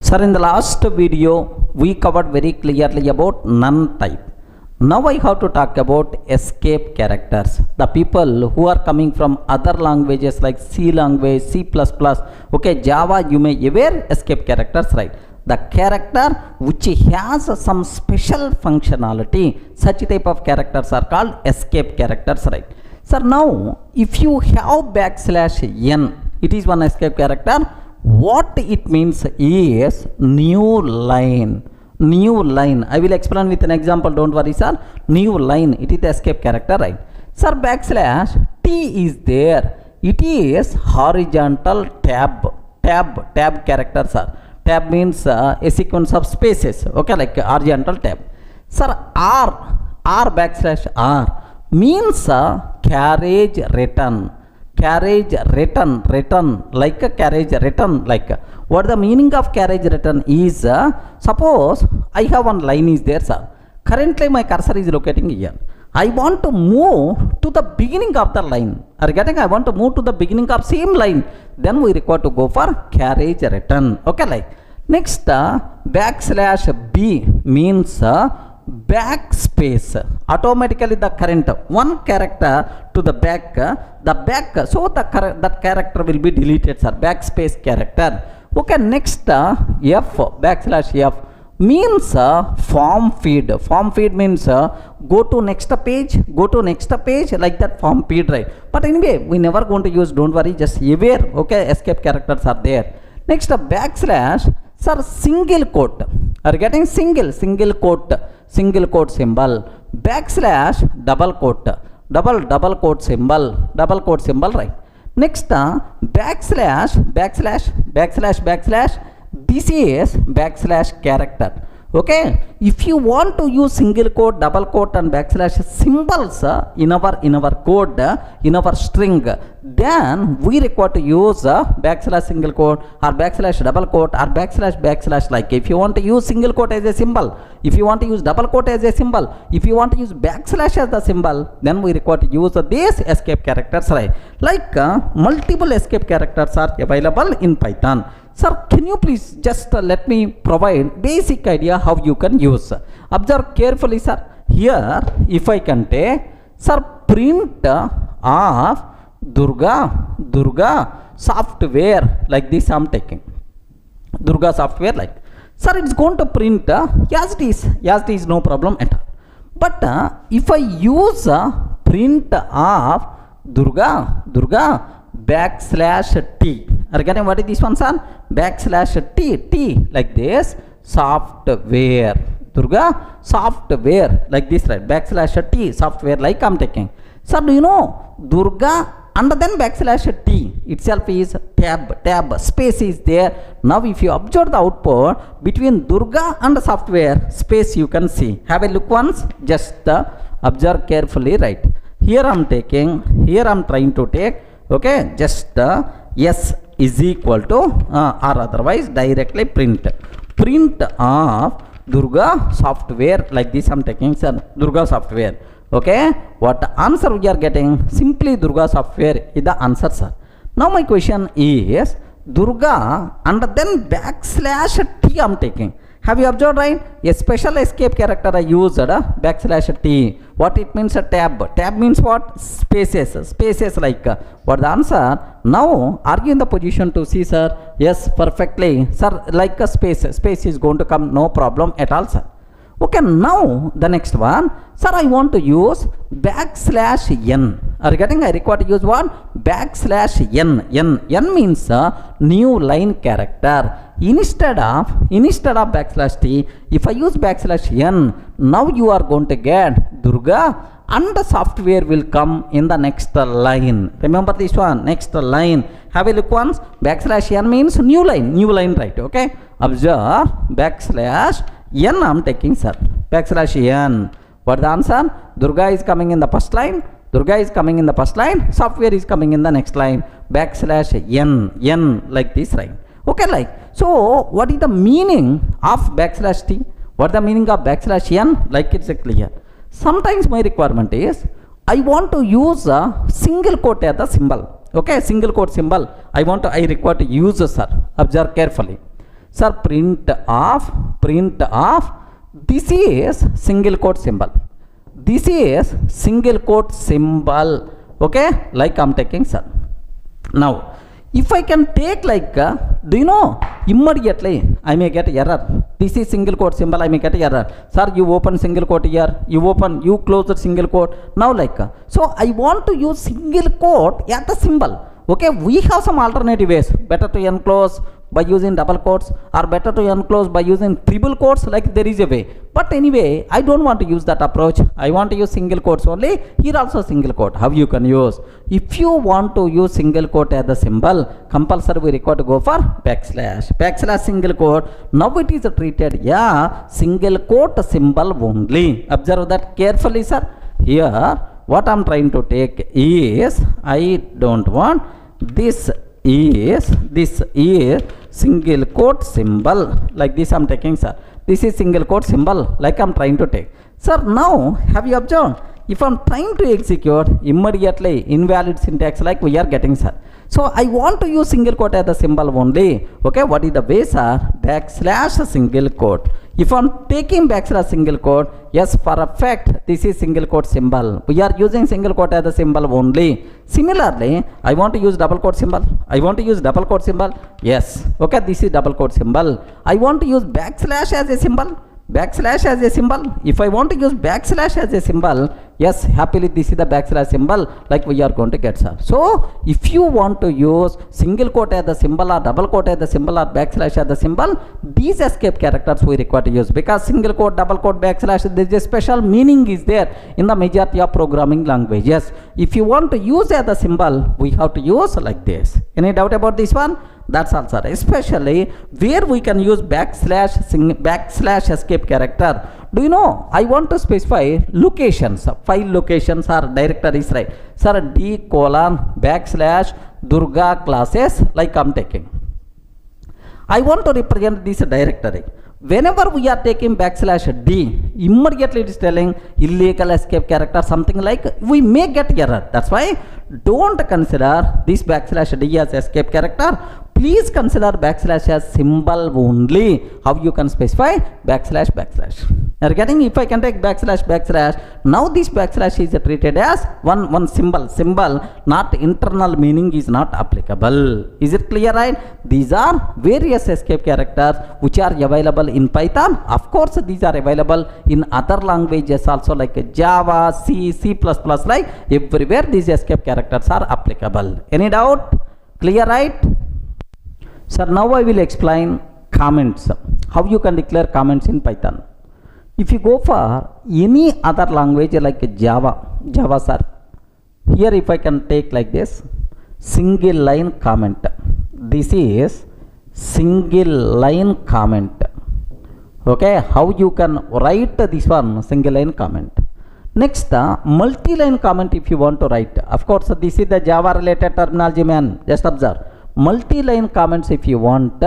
Sir, in the last video, we covered very clearly about none type. Now I have to talk about escape characters. The people who are coming from other languages like C language, C++, okay, Java, you may aware escape characters, right? The character which has some special functionality, such type of characters are called escape characters, right? Sir, now if you have \n, it is one escape character. What it means is new line. I will explain with an example, don't worry sir. New line, it is the escape character, right? Sir, \t is there. It is horizontal tab character, sir. Tab means a sequence of spaces, okay, like horizontal tab. Sir, r means carriage return, like a carriage return, like what the meaning of carriage return is, suppose I have one line is there, sir. Currently my cursor is locating here. I want to move to the beginning of the line. I want to move to the beginning of same line. Then we require to go for carriage return. Okay, like next \b means backspace. Automatically the current one character to the back, so that character will be deleted, sir. Backspace character. Okay, next f means form feed. Form feed means go to next page, like that form feed, right? But anyway, we never going to use, don't worry, just aware, okay, escape characters are there. Next sir, single quote. Are you getting single quote symbol, double quote symbol, right? Next this is character. Okay, if you want to use single quote, double quote and \ symbols in our code, in our string, then we require to use single quote or double quote or \, like if you want to use single quote as a symbol, if you want to use double quote as a symbol, if you want to use \ as the symbol, then we require to use these escape characters, right? Like multiple escape characters are available in Python. Sir, can you please just let me provide basic idea how you can use? Observe carefully, sir. Here, if I can take, sir, print of Durga software, like this I am taking. Durga software, like. Sir, it's going to print as it is, no problem at all. But if I use print of Durga \t, are you getting what is this one, son? \t, like this, software, Durga software, like this, right? \t, software, like I'm taking. Sir, do you know Durga and then \t itself is tab, space is there. Now if you observe the output between Durga and software, space you can see. Have a look once, just observe carefully, right? Here I'm trying to take, okay, just s is equal to or otherwise directly print of Durga software, like this I'm taking, sir, Durga software. Okay, what answer we are getting? Simply Durga software is the answer, sir. Now my question is Durga and then \t I'm taking. Have you observed, right? A special escape character I used \t. What it means? A tab means what? Spaces, like what the answer? Now are you in the position to see, sir? Yes, perfectly, sir, like a space is going to come, no problem at all, sir. Okay, now the next one, sir, I want to use \n. Are you getting? I require to use what? \n. N means new line character. Instead of \t, if I use \n, now you are going to get Durga and the software will come in the next line. Remember this one, next line. Have a look once. \n means new line, right? Okay, observe \n I'm taking, sir. \n. What the answer? Durga is coming in the first line. Software is coming in the next line. \n, like this, right? Okay, like, so what is the meaning of \t? What the meaning of \n? Like it's clear. Sometimes my requirement is I want to use a single quote as the symbol. Okay, single quote symbol. I require to use, sir. Observe carefully. Sir, print of, this is single quote symbol. This is single quote symbol. Okay, like I'm taking, sir. Now, if I can take like, do you know, immediately I may get error. This is single quote symbol, I may get error. Sir, you open single quote here, you close the single quote. Now like, so I want to use single quote at the symbol. Okay, we have some alternative ways. Better to enclose by using double quotes, or better to enclose by using triple quotes, like there is a way. But anyway, I don't want to use that approach. I want to use single quotes only. Here also single quote. How you can use? If you want to use single quote as the symbol, compulsory we require to go for backslash single quote. Now it is treated single quote symbol only. Observe that carefully, sir. Here what I'm trying to take is, I don't want this is single quote symbol, like this I'm taking, sir. This is single quote symbol, like I'm trying to take. Sir, now have you observed, if I'm trying to execute, immediately invalid syntax like we are getting, sir. So I want to use single quote as the symbol only. Okay, what is the way, sir? Backslash single quote. If I'm taking backslash single quote, yes, for a fact this is single quote symbol. We are using single quote as the symbol only. Similarly, I want to use double quote symbol. Yes, okay, this is double quote symbol. I want to use backslash as a symbol. If I want to use backslash as a symbol, yes, happily this is the backslash symbol, like we are going to get, sir. So if you want to use single quote as the symbol, or double quote as the symbol, or backslash as the symbol, these escape characters we require to use, because single quote, double quote, backslash, there is a special meaning is there in the majority of programming languages. If you want to use as the symbol, we have to use like this. Any doubt about this one? That's all, sir. Especially where we can use backslash escape character. Do you know, I want to specify locations, file locations or directories, right? Sir, d:\Durga classes, like I'm taking. I want to represent this directory. Whenever we are taking \d, immediately it is telling illegal escape character, something like, we may get error. That's why don't consider this \d as escape character. Please consider backslash as symbol only. How you can specify backslash. Are getting? If I can take backslash, now this backslash is treated as one symbol, not internal meaning is not applicable. Is it clear, right? These are various escape characters which are available in Python. Of course, these are available in other languages also, like Java, C++, like everywhere these escape characters are applicable. Any doubt? Clear, right? Sir, now I will explain comments. How you can declare comments in Python. If you go for any other language like Java, sir, here if I can take like this, single line comment. This is single line comment. Okay, how you can write this one, single line comment. Next, multi-line comment if you want to write. Of course, this is the Java related terminology, man. Just observe. Multi-line comments if you want,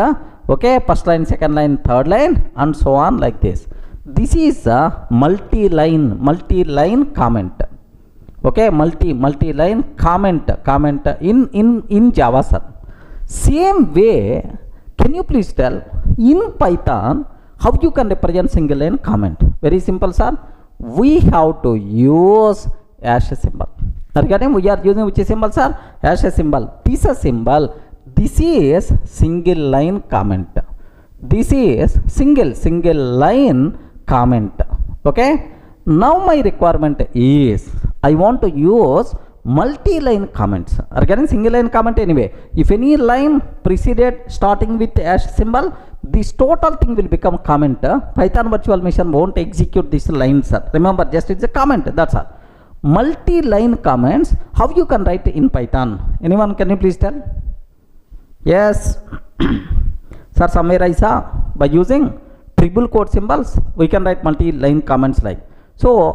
okay, first line, second line, third line, and so on, like this. This is a multi-line comment. Okay, multi-line comment in Java, sir. Same way, can you please tell in Python how you can represent single line comment? Very simple, sir. We have to use hash symbol. Regarding we are using which symbol, sir? Hash symbol. This is symbol. This is single line comment. This is single line comment. Okay. Now my requirement is I want to use multi-line comments. Regarding single line comment, anyway, if any line preceded starting with hash symbol, this total thing will become comment. Python virtual machine won't execute this line, sir. Remember, just it's a comment. That's all. Multi-line comments, how you can write in Python? Anyone, can you please tell? Yes. Sir, summarize by using triple quote symbols, we can write multi-line comments like. So,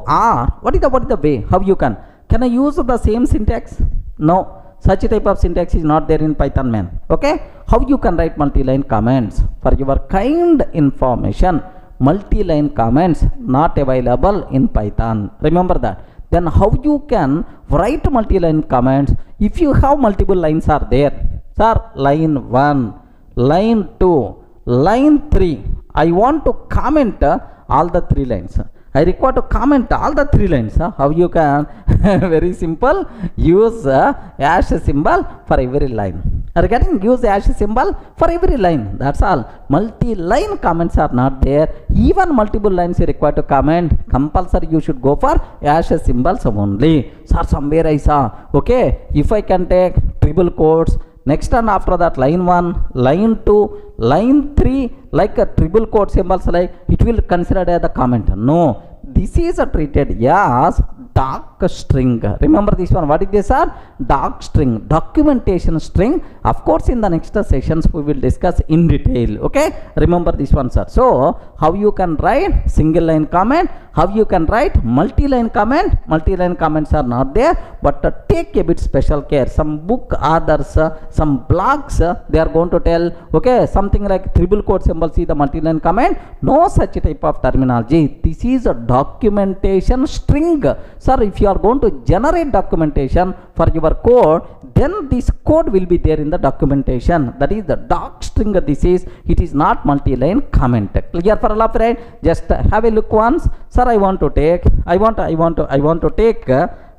what is the way? How you can? Can I use the same syntax? No. Such type of syntax is not there in Python, man. Okay. How you can write multi-line comments? For your kind information, multi-line comments not available in Python. Remember that. Then how you can write multi-line comments if you have multiple lines are there? Sir, line 1, line 2, line 3. I want to comment all the 3 lines. I require to comment all the 3 lines. How you can? Very simple. Use hash symbol for every line. Are you getting? Use hash symbol for every line. That's all. Multi-line comments are not there. Even multiple lines you require to comment. Compulsory you should go for hash symbols only. Sir, somewhere I saw. Okay. If I can take triple quotes. Next and after that line 1, line 2, line 3 like a triple quote symbols, like it will consider as the comment. No, this is treated as dark string. Remember this one. What is this, sir? Dark string, documentation string. Of course, in the next sessions we will discuss in detail. Okay, remember this one, sir. So how you can write single line comment, how you can write multi-line comment. Multi-line comments are not there, but take a bit special care. Some book authors, some blogs, they are going to tell, okay, something like triple quote symbol, see the multi-line comment. No such type of terminology. This is a documentation string. Sir, if you are going to generate documentation for your code, then this code will be there in the documentation. That is the doc string. This is, it is not multi-line comment. Clear for all of right? Just have a look once. Sir, I want to take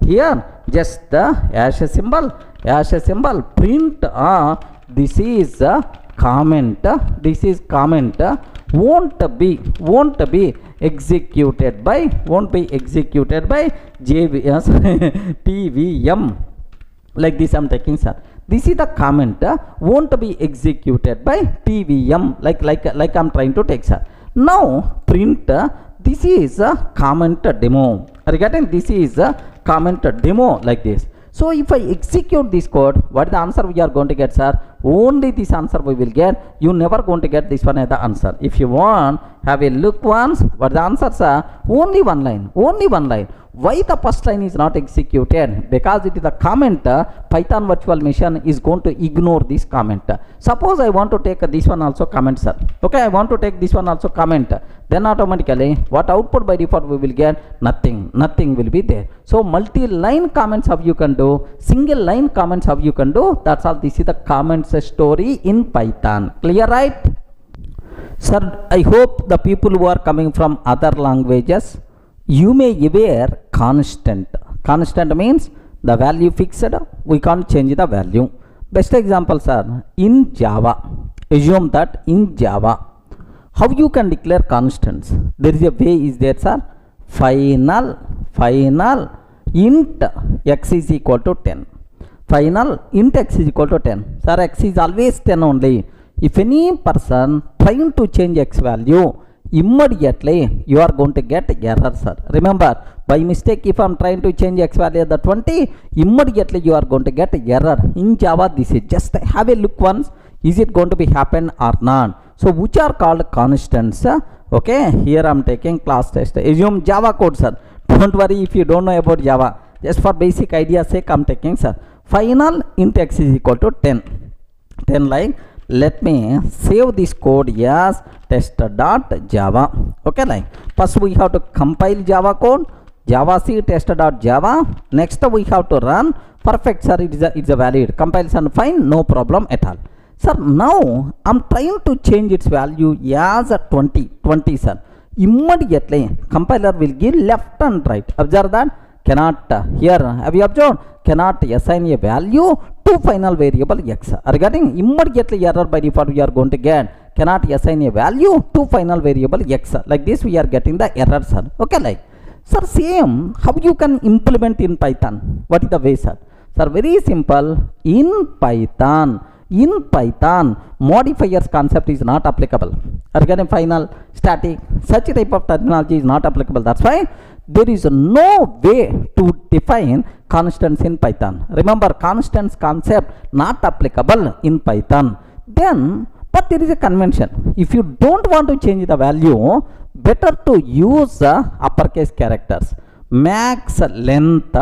here just the hash symbol, print this is comment, won't be executed by JVS TVM. Like this I'm taking, sir. This is the comment, won't be executed by TVM, like I'm trying to take, sir. Now print this is a comment demo. Are you getting? This is a comment demo, like this. So if I execute this code, what is the answer we are going to get, sir? Only this answer we will get. You never going to get this one as the answer. If you want, have a look once. What the answer, sir? Only one line. Why the first line is not executed? Because it is a comment. Python virtual machine is going to ignore this comment. Suppose I want to take this one also comment, sir. Okay, I want to take this one also comment. Then automatically, what output by default we will get? Nothing will be there. So multi-line comments how you can do, single line comments how you can do. That's all. This is the comments story in Python. Clear, right? Sir, I hope the people who are coming from other languages, you may aware constant. Constant means the value fixed, we can't change the value. Best examples are in Java. Assume that in Java, how you can declare constants? There is a way, is there, sir? Final int x is equal to 10. Final int x is equal to 10. Sir, x is always 10 only. If any person trying to change x value, immediately you are going to get error, sir. Remember, by mistake if I am trying to change x value the 20, immediately you are going to get error. In Java, this is just have a look once. Is it going to be happen or not? So which are called constants? Okay, here I am taking class test. Assume Java code, sir. Don't worry if you don't know about Java. Just for basic idea sake I am taking, sir. Final int x is equal to 10. 10 like, let me save this code as test.java. Okay, like first we have to compile Java code, Java C test.java. Next we have to run. Perfect, sir. It's a valid compilation, fine, no problem at all. Sir, now I'm trying to change its value as a 20, sir. Immediately compiler will give left and right. Observe that. Cannot here, have you observed? Cannot assign a value to final variable x. Regarding immediately error by default we are going to get cannot assign a value to final variable x. Like this we are getting the error, sir. Okay, like, sir, same how you can implement in Python. What is the way, sir? Sir, very simple. In Python, modifiers concept is not applicable. Regarding final, static, such type of terminology is not applicable. That's why there is no way to define constants in Python. Remember, constants concept not applicable in Python. Then, but there is a convention. If you don't want to change the value, better to use uppercase characters. Max length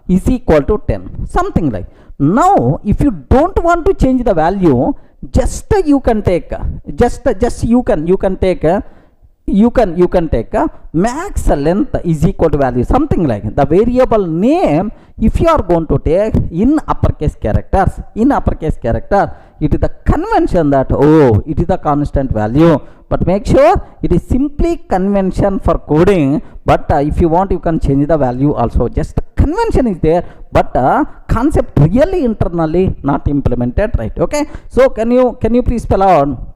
is equal to 10. Something like. Now, if you don't want to change the value, just you can take, you can take you can take max length is equal to value, something like the variable name. If you are going to take in uppercase characters, it is the convention that it is the constant value, but make sure it is simply convention for coding. But if you want, you can change the value also, just convention is there, but concept really internally not implemented, right? Okay, so can you please spell out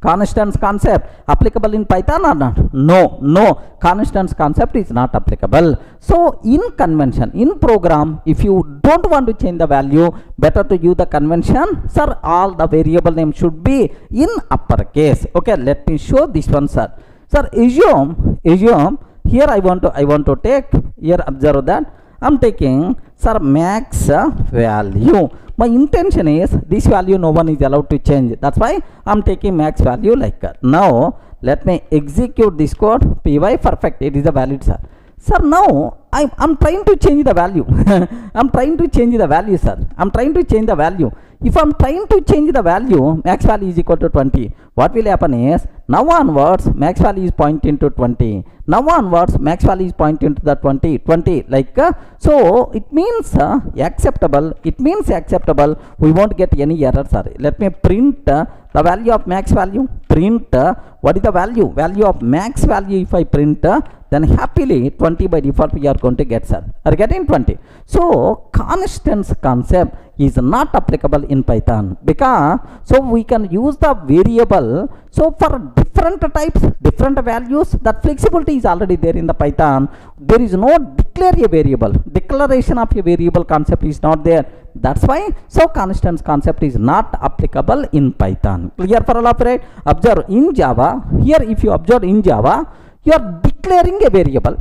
constants concept applicable in Python or not? No, constants concept is not applicable. So in convention, in program, if you don't want to change the value, better to use the convention. Sir, all the variable name should be in uppercase. Okay, let me show this one, sir. Sir, assume here I want to take, here observe that I'm taking, sir, max value. My intention is this value no one is allowed to change, that's why I'm taking max value like that. Now let me execute this code. Py perfect, it is a valid, sir. Sir, now I'm trying to change the value. I'm trying to change the value, sir. I'm trying to change the value. If I'm trying to change the value, max value is equal to 20. What will happen is, now onwards, max value is pointing to 20. Now onwards, max value is pointing to the 20, like, so it means acceptable. It means acceptable. We won't get any error, sir. Let me print the value of max value. Print what is the value? Value of max value. If I print, then happily 20 by default we are going to get, sir. Are you getting 20? So constants concept is not applicable in Python, because so we can use the variable. So for different types, different values, that flexibility is already there in the Python. There is no declare a variable. Declaration of a variable concept is not there. That's why so constants concept is not applicable in Python. Clear for all of right? Observe in Java. Here if you observe in Java, you are declaring a variable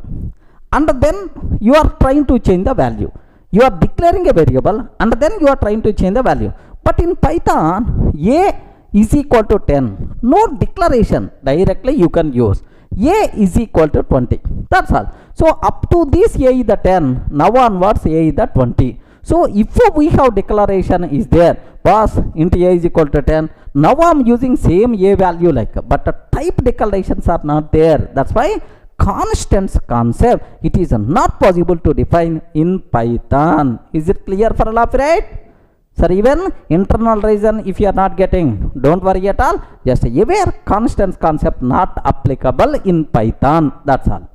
and then you are trying to change the value. You are declaring a variable and then you are trying to change the value. But in Python, a is equal to 10. No declaration, directly you can use. A is equal to 20. That's all. So up to this a is the 10. Now onwards a is the 20. So if we have declaration is there, boss, int a is equal to 10. Now I'm using same a value like, but the type declarations are not there. That's why constants concept, it is not possible to define in Python. Is it clear for all of right? Sir, even internal reason if you are not getting, don't worry at all. Just aware constants concept not applicable in Python. That's all.